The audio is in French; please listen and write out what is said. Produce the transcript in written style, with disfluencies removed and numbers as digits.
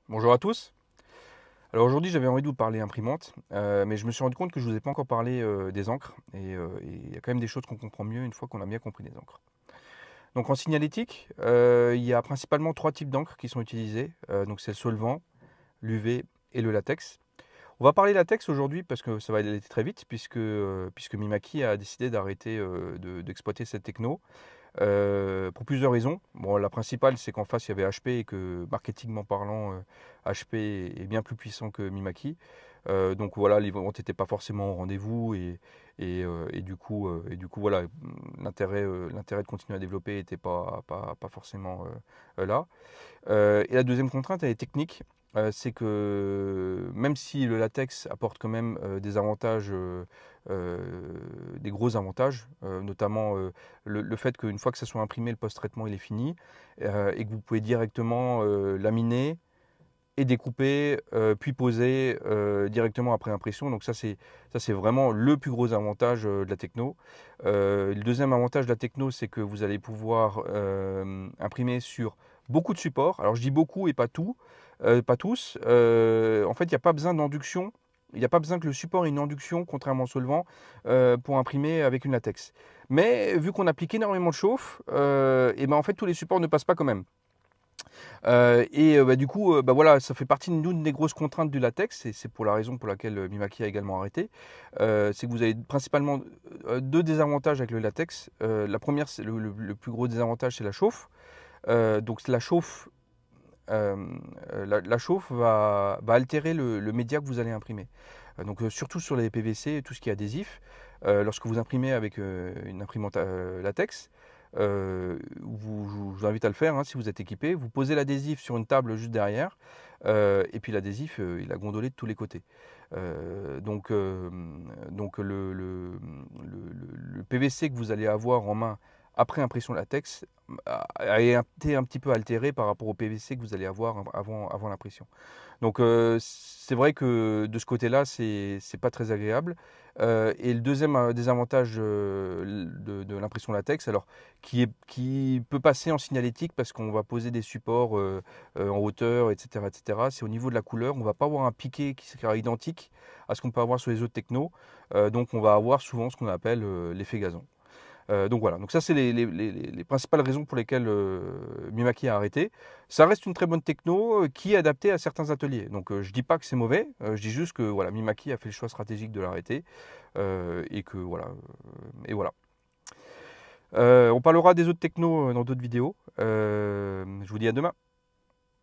Bonjour à tous. Alors aujourd'hui j'avais envie de vous parler imprimante, mais je me suis rendu compte que je ne vous ai pas encore parlé des encres, et il y a quand même des choses qu'on comprend mieux une fois qu'on a bien compris les encres. Donc en signalétique, il y a principalement trois types d'encre qui sont utilisés, donc c'est le solvant, l'UV et le latex. On va parler latex aujourd'hui parce que ça va aller très vite puisque Mimaki a décidé d'arrêter d'exploiter cette techno. Pour plusieurs raisons. Bon, la principale, c'est qu'en face, il y avait HP et que, marketingment parlant, HP est bien plus puissant que Mimaki. Donc voilà, les ventes n'étaient pas forcément au rendez-vous et du coup, voilà, l'intérêt de continuer à développer n'était pas forcément là. Et la deuxième contrainte, elle est technique. C'est que même si le latex apporte quand même des avantages, des gros avantages, notamment le fait qu'une fois que ça soit imprimé, le post-traitement il est fini, et que vous pouvez directement laminer et découper, puis poser directement après impression. Donc ça c'est vraiment le plus gros avantage de la techno. Le deuxième avantage de la techno, c'est que vous allez pouvoir imprimer sur beaucoup de supports. Alors je dis beaucoup et pas tout, pas tous. En fait, il n'y a pas besoin d'induction. Il n'y a pas besoin que le support ait une induction, contrairement au solvant, pour imprimer avec une latex. Mais vu qu'on applique énormément de chauffe, et ben en fait tous les supports ne passent pas quand même. Du coup, bah, voilà, ça fait partie d'une des grosses contraintes du latex, et c'est pour la raison pour laquelle Mimaki a également arrêté. C'est que vous avez principalement deux désavantages avec le latex. La première, c'est le plus gros désavantage, c'est la chauffe. Donc la chauffe, euh, la chauffe va altérer le média que vous allez imprimer. Surtout sur les PVC et tout ce qui est adhésif, lorsque vous imprimez avec une imprimante latex, je vous invite à le faire hein, si vous êtes équipé. Vous posez l'adhésif sur une table juste derrière, et puis l'adhésif, il a gondolé de tous les côtés. Le PVC que vous allez avoir en main après impression latex a été un petit peu altéré par rapport au PVC que vous allez avoir avant l'impression. Donc c'est vrai que de ce côté-là, c'est pas très agréable. Et le deuxième désavantage de l'impression latex, alors qui peut passer en signalétique parce qu'on va poser des supports en hauteur, etc., etc. C'est au niveau de la couleur, on va pas avoir un piqué qui sera identique à ce qu'on peut avoir sur les autres technos. Donc on va avoir souvent ce qu'on appelle l'effet gazon. Donc voilà, donc ça c'est les principales raisons pour lesquelles Mimaki a arrêté. Ça reste une très bonne techno qui est adaptée à certains ateliers. Donc je dis pas que c'est mauvais, je dis juste que voilà, Mimaki a fait le choix stratégique de l'arrêter et que voilà. Et voilà. On parlera des autres technos dans d'autres vidéos. Je vous dis à demain.